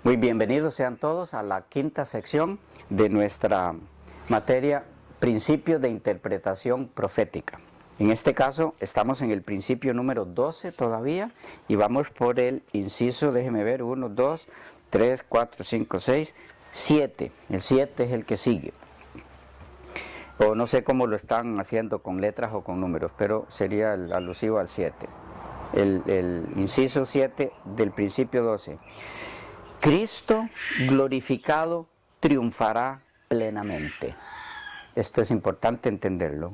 Muy bienvenidos sean todos a la quinta sección de nuestra materia Principios de Interpretación Profética. En este caso estamos en el principio número 12 todavía y vamos por el inciso, déjeme ver, 1, 2, 3, 4, 5, 6, 7. El 7 es el que sigue. O no sé cómo lo están haciendo con letras o con números, pero sería el alusivo al 7. El inciso 7 del principio 12. Cristo glorificado triunfará plenamente. Esto es importante entenderlo.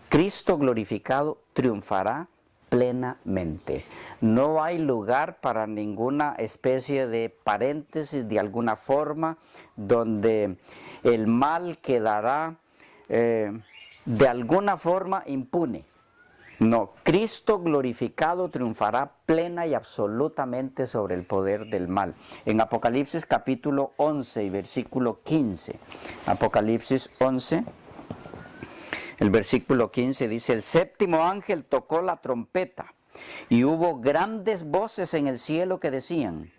Cristo glorificado triunfará plenamente. No hay lugar para ninguna especie de paréntesis de alguna forma donde el mal quedará de alguna forma impune. No, Cristo glorificado triunfará plena y absolutamente sobre el poder del mal. En Apocalipsis capítulo 11 y versículo 15. Apocalipsis 11, el versículo 15 dice: el séptimo ángel tocó la trompeta y hubo grandes voces en el cielo que decían: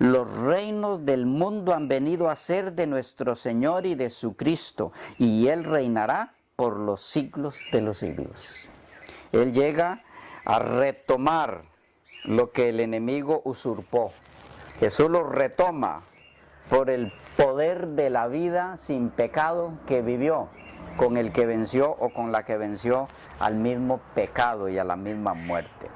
los reinos del mundo han venido a ser de nuestro Señor y de su Cristo, y Él reinará por los siglos de los siglos. Él llega a retomar lo que el enemigo usurpó. Jesús lo retoma por el poder de la vida sin pecado que vivió, con el que venció o con la que venció al mismo pecado y a la misma muerte.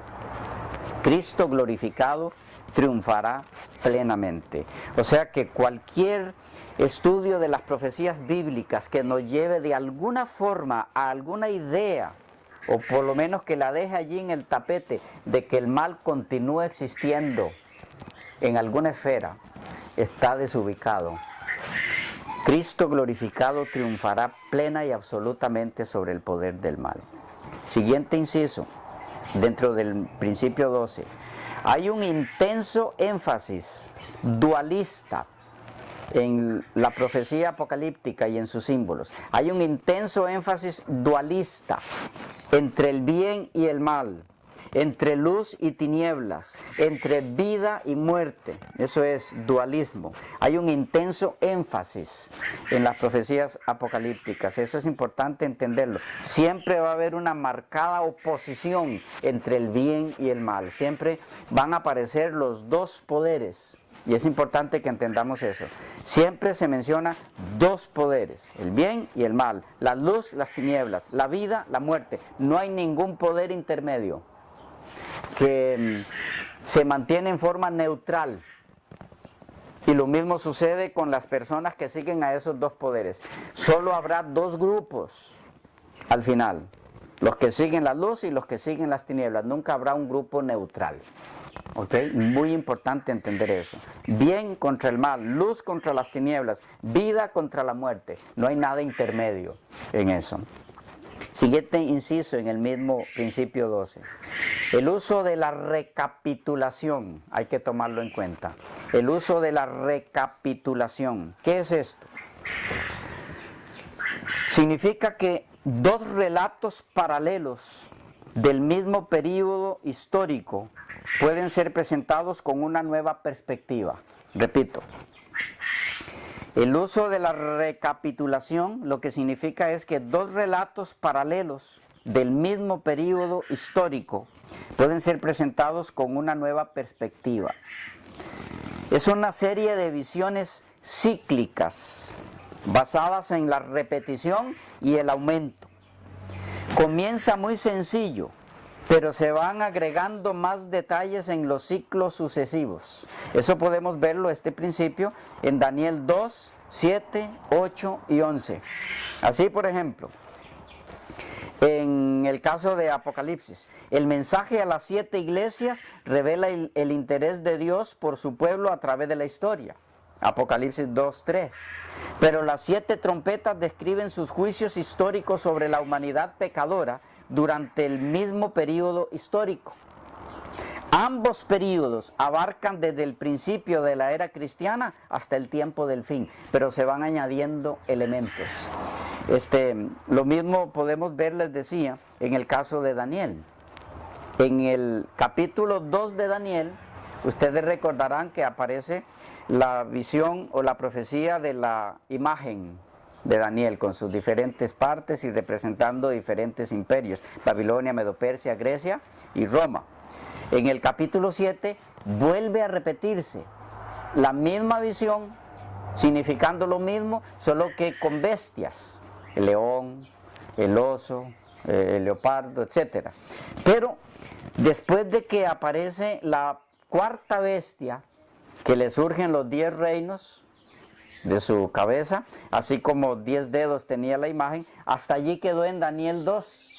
Cristo glorificado triunfará plenamente. O sea que cualquier estudio de las profecías bíblicas que nos lleve de alguna forma a alguna idea, o por lo menos que la deje allí en el tapete, de que el mal continúa existiendo en alguna esfera, está desubicado. Cristo glorificado triunfará plena y absolutamente sobre el poder del mal. Siguiente inciso, dentro del principio 12. Hay un intenso énfasis dualista en la profecía apocalíptica y en sus símbolos. Hay un intenso énfasis dualista entre el bien y el mal, entre luz y tinieblas, entre vida y muerte. Eso es dualismo. Hay un intenso énfasis en las profecías apocalípticas. Eso es importante entenderlo. Siempre va a haber una marcada oposición entre el bien y el mal. Siempre van a aparecer los dos poderes. Y es importante que entendamos eso. Siempre se menciona dos poderes, el bien y el mal, la luz, las tinieblas, la vida, la muerte. No hay ningún poder intermedio que se mantiene en forma neutral. Y lo mismo sucede con las personas que siguen a esos dos poderes. Solo habrá dos grupos al final, los que siguen la luz y los que siguen las tinieblas. Nunca habrá un grupo neutral. ¿Ok? Muy importante entender eso. Bien contra el mal, luz contra las tinieblas, vida contra la muerte. No hay nada intermedio en eso. Siguiente inciso en el mismo principio 12. El uso de la recapitulación, hay que tomarlo en cuenta. El uso de la recapitulación. ¿Qué es esto? Significa que dos relatos paralelos del mismo periodo histórico pueden ser presentados con una nueva perspectiva. Repito, el uso de la recapitulación lo que significa es que dos relatos paralelos del mismo periodo histórico pueden ser presentados con una nueva perspectiva. Es una serie de visiones cíclicas basadas en la repetición y el aumento. Comienza muy sencillo, pero se van agregando más detalles en los ciclos sucesivos. Eso podemos verlo, este principio, en Daniel 2, 7, 8 y 11. Así, por ejemplo, en el caso de Apocalipsis, el mensaje a las 7 iglesias revela el interés de Dios por su pueblo a través de la historia. Apocalipsis 2:3. Pero las 7 trompetas describen sus juicios históricos sobre la humanidad pecadora durante el mismo periodo histórico. Ambos periodos abarcan desde el principio de la era cristiana hasta el tiempo del fin, pero se van añadiendo elementos. Lo mismo podemos ver, les decía, en el caso de Daniel. En el capítulo 2 de Daniel, ustedes recordarán que aparece la visión o la profecía de la imagen de Daniel con sus diferentes partes y representando diferentes imperios, Babilonia, Medo-Persia, Grecia y Roma. En el capítulo 7 vuelve a repetirse la misma visión, significando lo mismo, solo que con bestias, el león, el oso, el leopardo, etc. Pero después de que aparece la cuarta bestia, que le surgen los 10 reinos de su cabeza, así como 10 dedos tenía la imagen, hasta allí quedó en Daniel 2,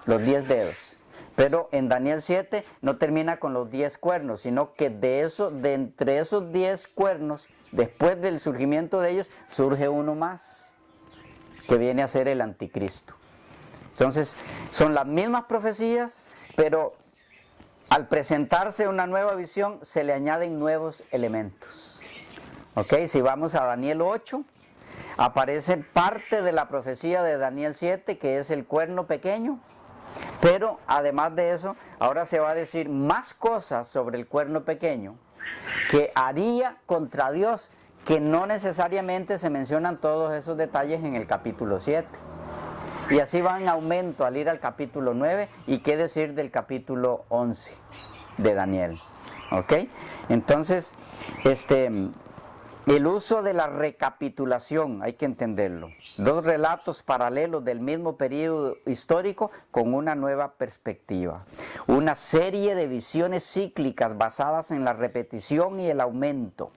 los 10 dedos. Pero en Daniel 7 no termina con los 10 cuernos, sino que de entre esos 10 cuernos, después del surgimiento de ellos, surge uno más, que viene a ser el anticristo. Entonces, son las mismas profecías, pero al presentarse una nueva visión, se le añaden nuevos elementos. ¿Ok? Si vamos a Daniel 8, aparece parte de la profecía de Daniel 7, que es el cuerno pequeño. Pero además de eso, ahora se va a decir más cosas sobre el cuerno pequeño que haría contra Dios, que no necesariamente se mencionan todos esos detalles en el capítulo 7. Y así va en aumento al ir al capítulo 9 y qué decir del capítulo 11 de Daniel. ¿Ok? Entonces, el uso de la recapitulación, hay que entenderlo. 2 relatos paralelos del mismo periodo histórico con una nueva perspectiva. Una serie de visiones cíclicas basadas en la repetición y el aumento.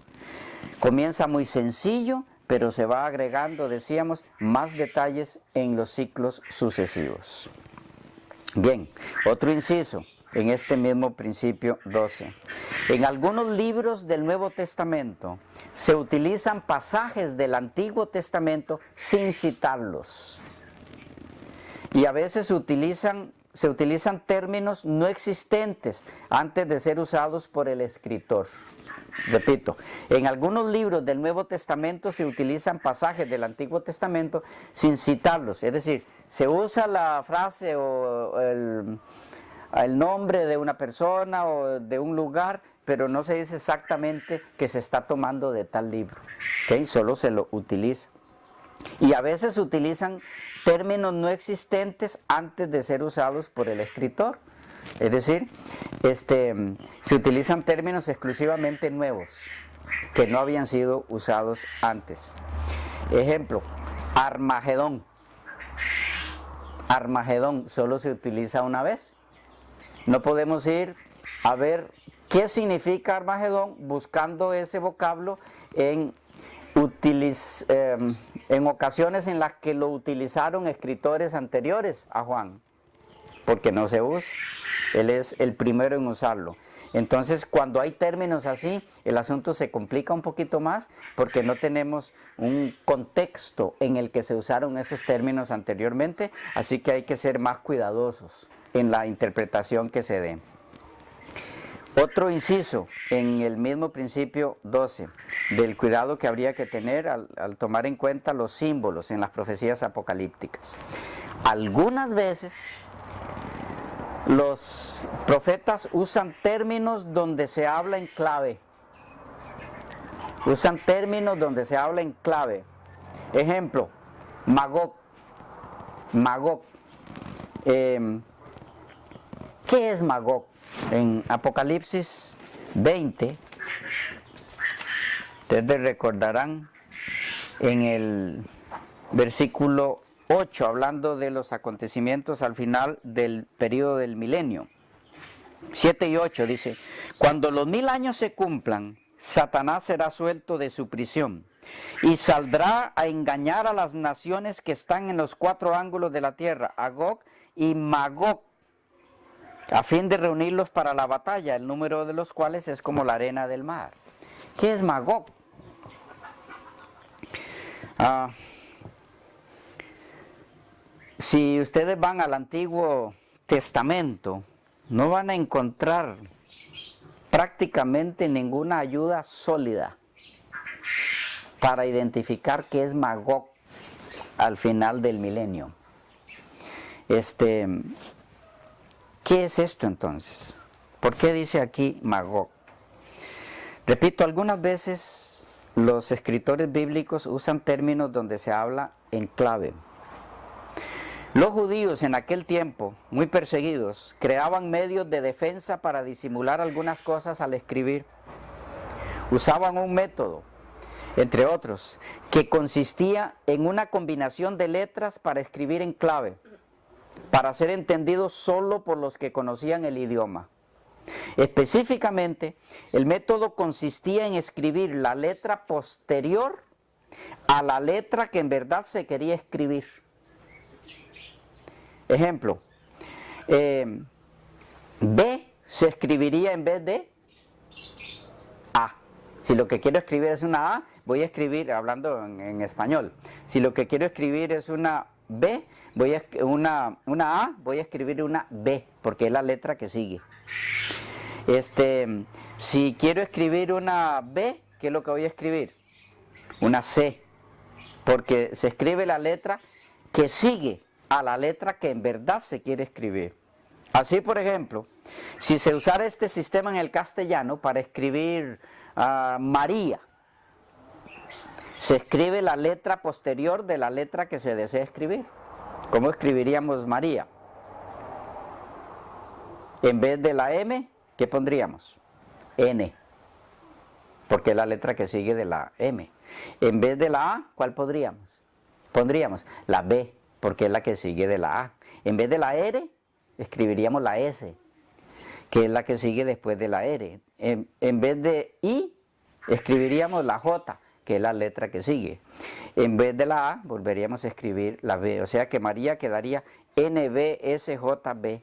Comienza muy sencillo, pero se va agregando, decíamos, más detalles en los ciclos sucesivos. Bien, otro inciso en este mismo principio 12. En algunos libros del Nuevo Testamento se utilizan pasajes del Antiguo Testamento sin citarlos. Y a veces se utilizan términos no existentes antes de ser usados por el escritor. Repito, en algunos libros del Nuevo Testamento se utilizan pasajes del Antiguo Testamento sin citarlos. Es decir, se usa la frase o el nombre de una persona o de un lugar, pero no se dice exactamente que se está tomando de tal libro. ¿Okay? Solo se lo utiliza. Y a veces se utilizan términos no existentes antes de ser usados por el escritor. Es decir, se utilizan términos exclusivamente nuevos, que no habían sido usados antes. Ejemplo, Armagedón. Armagedón solo se utiliza una vez. No podemos ir a ver qué significa Armagedón buscando ese vocablo en ocasiones en las que lo utilizaron escritores anteriores a Juan, porque no se usa. Él es el primero en usarlo. Entonces, cuando hay términos así, el asunto se complica un poquito más porque no tenemos un contexto en el que se usaron esos términos anteriormente, así que hay que ser más cuidadosos en la interpretación que se dé. Otro inciso en el mismo principio 12, del cuidado que habría que tener al tomar en cuenta los símbolos en las profecías apocalípticas. Algunas veces los profetas usan términos donde se habla en clave. Usan términos donde se habla en clave. Ejemplo, Magog. Magog. ¿Qué es Magog? En Apocalipsis 20, ustedes recordarán en el versículo 8, hablando de los acontecimientos al final del periodo del milenio. 7 y 8 dice: cuando los 1000 años se cumplan, Satanás será suelto de su prisión y saldrá a engañar a las naciones que están en los 4 ángulos de la tierra, a Gog y Magog, a fin de reunirlos para la batalla, el número de los cuales es como la arena del mar. ¿Qué es Magog? Si ustedes van al Antiguo Testamento, no van a encontrar prácticamente ninguna ayuda sólida para identificar qué es Magog al final del milenio. ¿Qué es esto entonces? ¿Por qué dice aquí Magog? Repito, algunas veces los escritores bíblicos usan términos donde se habla en clave. Los judíos en aquel tiempo, muy perseguidos, creaban medios de defensa para disimular algunas cosas al escribir. Usaban un método, entre otros, que consistía en una combinación de letras para escribir en clave, para ser entendido solo por los que conocían el idioma. Específicamente, el método consistía en escribir la letra posterior a la letra que en verdad se quería escribir. Ejemplo, B se escribiría en vez de A. Si lo que quiero escribir es una A, voy a escribir, hablando en español, si lo que quiero escribir es una B, una A, voy a escribir una B, porque es la letra que sigue. Si quiero escribir una B, ¿qué es lo que voy a escribir? Una C, porque se escribe la letra que sigue a la letra que en verdad se quiere escribir. Así, por ejemplo, si se usara este sistema en el castellano para escribir María, se escribe la letra posterior de la letra que se desea escribir. ¿Cómo escribiríamos María? En vez de la M, ¿qué pondríamos? N, porque es la letra que sigue de la M. En vez de la A, ¿cuál pondríamos? Pondríamos la B, porque es la que sigue de la A. En vez de la R, escribiríamos la S, que es la que sigue después de la R. En vez de I, escribiríamos la J, que es la letra que sigue. En vez de la A, volveríamos a escribir la B. O sea que María quedaría NBSJB.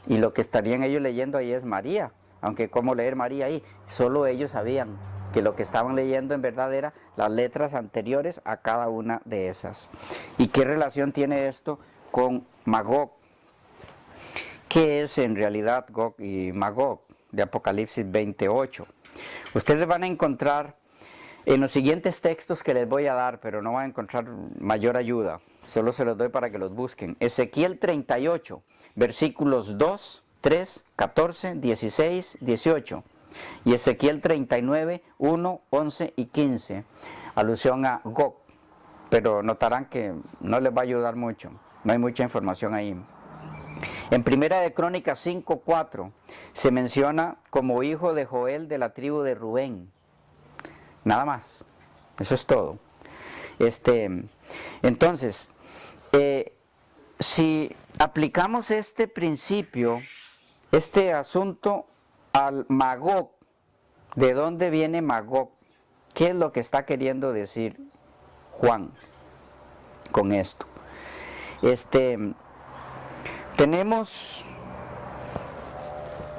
Y lo que estarían ellos leyendo ahí es María. Aunque ¿cómo leer María ahí? Solo ellos sabían que lo que estaban leyendo en verdad eran las letras anteriores a cada una de esas. ¿Y qué relación tiene esto con Magog? ¿Qué es en realidad Gog y Magog? De Apocalipsis 28. Ustedes van a encontrar en los siguientes textos que les voy a dar, pero no van a encontrar mayor ayuda. Solo se los doy para que los busquen. Ezequiel 38, versículos 2, 3, 14, 16, 18. Y Ezequiel 39, 1, 11 y 15. Alusión a Gog. Pero notarán que no les va a ayudar mucho. No hay mucha información ahí. En Primera de Crónicas 5, 4 se menciona como hijo de Joel de la tribu de Rubén. Nada más. Eso es todo. Entonces, si aplicamos este principio, este asunto al Magog, ¿de dónde viene Magog? ¿Qué es lo que está queriendo decir Juan con esto? Tenemos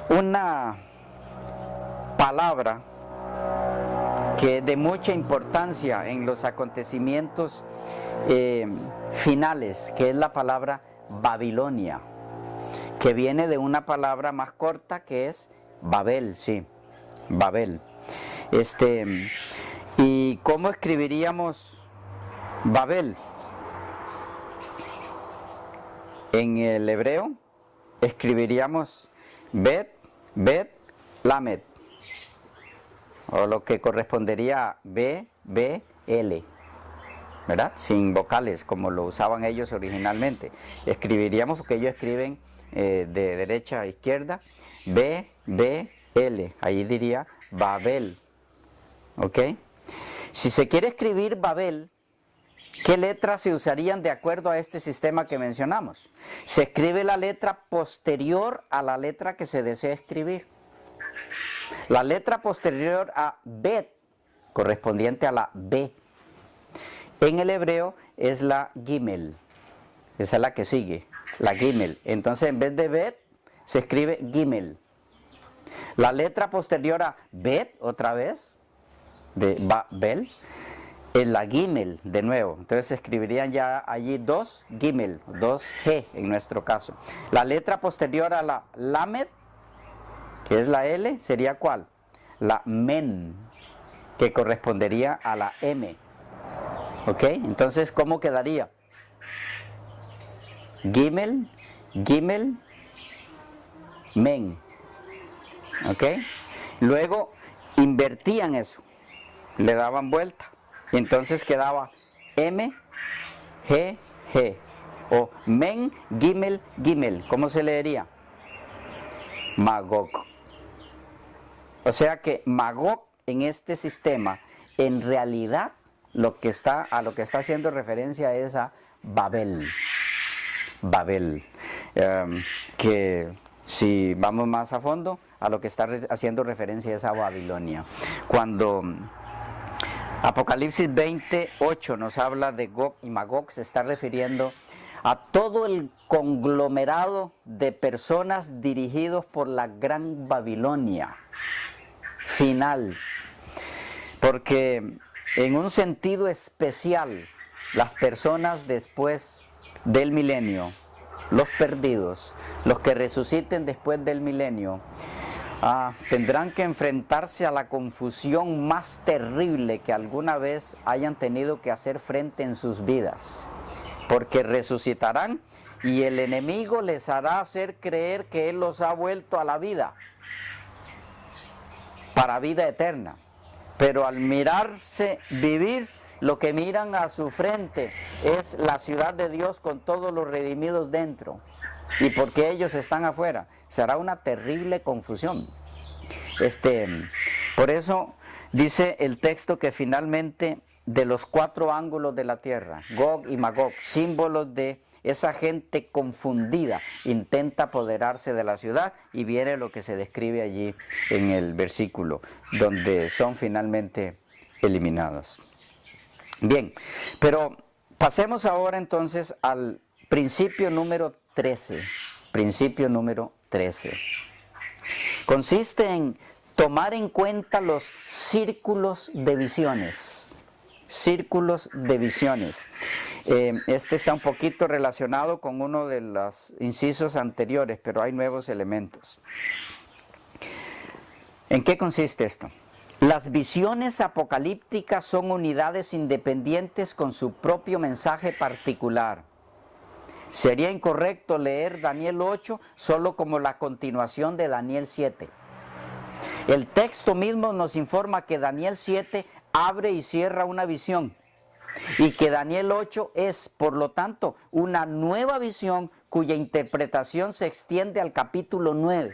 una palabra que es de mucha importancia en los acontecimientos finales, que es la palabra Babilonia, que viene de una palabra más corta que es Babel, sí, Babel. ¿Y cómo escribiríamos Babel? En el hebreo escribiríamos Bet, Lamed, o lo que correspondería a B, L, ¿verdad? Sin vocales, como lo usaban ellos originalmente. Escribiríamos, porque ellos escriben de derecha a izquierda, B, L, ahí diría Babel, ¿ok? Si se quiere escribir Babel, ¿qué letras se usarían de acuerdo a este sistema que mencionamos? Se escribe la letra posterior a la letra que se desea escribir. La letra posterior a Bet, correspondiente a la B, en el hebreo es la Gimel. Esa es la que sigue, la Gimel. Entonces en vez de Bet, se escribe Gimel. La letra posterior a Bet, otra vez, de Babel, es la Gimel de nuevo. Entonces se escribirían ya allí dos Gimel, dos G en nuestro caso. La letra posterior a la Lamed, que es la L, sería ¿cuál? La Men, que correspondería a la M. ¿Ok? Entonces, ¿cómo quedaría? Gimel, Men. ¿Ok? Luego invertían eso, le daban vuelta. Y entonces quedaba M, G, G. O Men, Gimel, Gimel. ¿Cómo se leería? Magog. O sea que Magog en este sistema, en realidad, a lo que está haciendo referencia es a Babel. Babel. Que si vamos más a fondo, a lo que está haciendo referencia es a Babilonia. Cuando Apocalipsis 20:8 nos habla de Gog y Magog, se está refiriendo a todo el conglomerado de personas dirigidos por la gran Babilonia final. Porque en un sentido especial, las personas después del milenio, los perdidos, los que resuciten después del milenio, tendrán que enfrentarse a la confusión más terrible que alguna vez hayan tenido que hacer frente en sus vidas, porque resucitarán y el enemigo les hará hacer creer que Él los ha vuelto a la vida, para vida eterna, pero al mirarse vivir, lo que miran a su frente es la ciudad de Dios con todos los redimidos dentro, y porque ellos están afuera, será una terrible confusión. Por eso dice el texto que finalmente de los 4 ángulos de la tierra, Gog y Magog, símbolos de esa gente confundida, intenta apoderarse de la ciudad, y viene lo que se describe allí en el versículo, donde son finalmente eliminados. Bien, pero pasemos ahora entonces al principio número 13. Principio número 13. Consiste en tomar en cuenta los círculos de visiones. Círculos de visiones. Este está un poquito relacionado con uno de los incisos anteriores, pero hay nuevos elementos. ¿En qué consiste esto? Las visiones apocalípticas son unidades independientes con su propio mensaje particular. Sería incorrecto leer Daniel 8 solo como la continuación de Daniel 7. El texto mismo nos informa que Daniel 7 abre y cierra una visión, y que Daniel 8 es, por lo tanto, una nueva visión cuya interpretación se extiende al capítulo 9.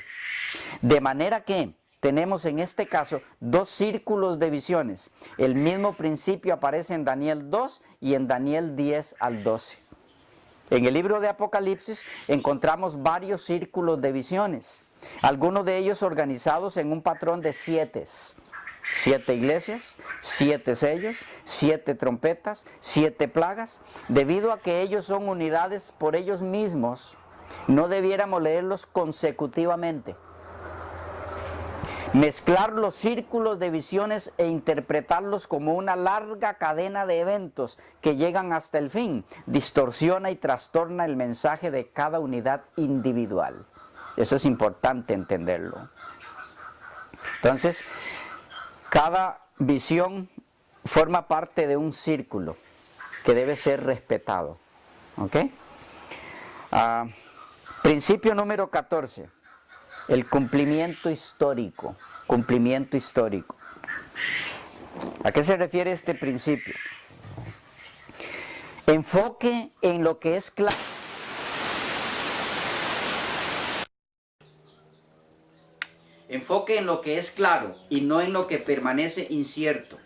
De manera que tenemos en este caso 2 círculos de visiones. El mismo principio aparece en Daniel 2 y en Daniel 10 al 12. En el libro de Apocalipsis encontramos varios círculos de visiones, algunos de ellos organizados en un patrón de 7. 7 iglesias, 7 sellos, 7 trompetas, 7 plagas. Debido a que ellos son unidades por ellos mismos, no debiéramos leerlos consecutivamente. Mezclar los círculos de visiones e interpretarlos como una larga cadena de eventos que llegan hasta el fin, distorsiona y trastorna el mensaje de cada unidad individual. Eso es importante entenderlo. Entonces, cada visión forma parte de un círculo que debe ser respetado. ¿Ok? Principio número 14. El cumplimiento histórico. Cumplimiento histórico. ¿A qué se refiere este principio? Enfoque en lo que es claro. Enfoque en lo que es claro y no en lo que permanece incierto.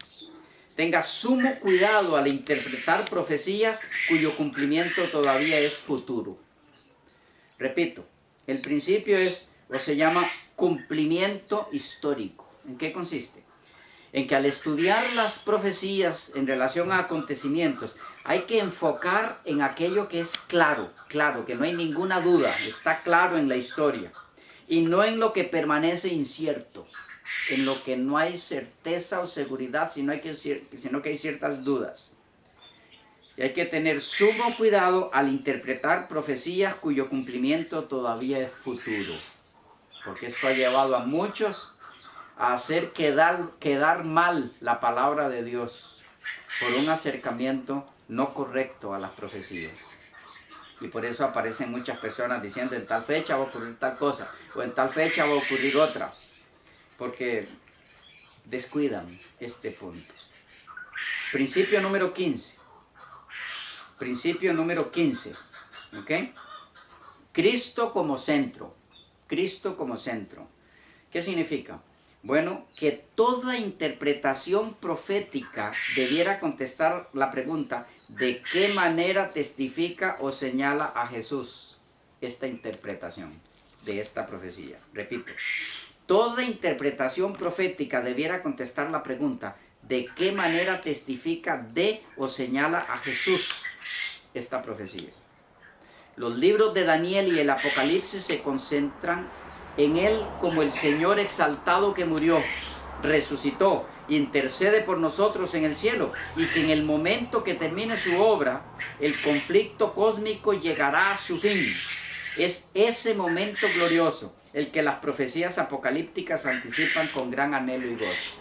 Tenga sumo cuidado al interpretar profecías cuyo cumplimiento todavía es futuro. Repito, el principio es, o se llama, cumplimiento histórico. ¿En qué consiste? En que al estudiar las profecías en relación a acontecimientos, hay que enfocar en aquello que es claro, que no hay ninguna duda, está claro en la historia. Y no en lo que permanece incierto, en lo que no hay certeza o seguridad, sino que hay ciertas dudas. Y hay que tener sumo cuidado al interpretar profecías cuyo cumplimiento todavía es futuro. Porque esto ha llevado a muchos a hacer quedar mal la palabra de Dios por un acercamiento no correcto a las profecías. Y por eso aparecen muchas personas diciendo en tal fecha va a ocurrir tal cosa, o en tal fecha va a ocurrir otra. porque descuidan este punto. Principio número 15. Principio número 15. ¿Ok? Cristo como centro. Cristo como centro. ¿Qué significa? Bueno, que toda interpretación profética debiera contestar la pregunta: ¿de qué manera testifica o señala a Jesús esta interpretación de esta profecía? Repito, toda interpretación profética debiera contestar la pregunta: ¿de qué manera testifica de o señala a Jesús esta profecía? Los libros de Daniel y el Apocalipsis se concentran en él como el Señor exaltado que murió, resucitó, intercede por nosotros en el cielo, y que en el momento que termine su obra, el conflicto cósmico llegará a su fin. Es ese momento glorioso el que las profecías apocalípticas anticipan con gran anhelo y gozo.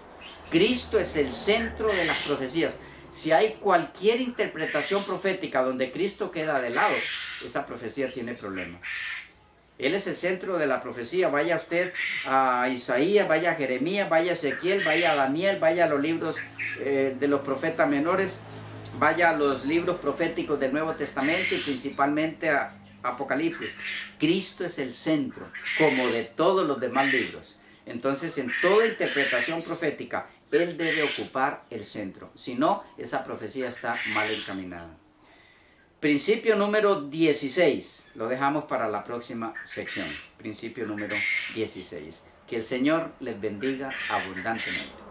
Cristo es el centro de las profecías. Si hay cualquier interpretación profética donde Cristo queda de lado, esa profecía tiene problemas. Él es el centro de la profecía. Vaya usted a Isaías, vaya a Jeremías, vaya a Ezequiel, vaya a Daniel, vaya a los libros de los profetas menores, vaya a los libros proféticos del Nuevo Testamento y principalmente a Apocalipsis. Cristo es el centro, como de todos los demás libros. Entonces, en toda interpretación profética, Él debe ocupar el centro. Si no, esa profecía está mal encaminada. Principio número 16. Lo dejamos para la próxima sección. Principio número 16. Que el Señor les bendiga abundantemente.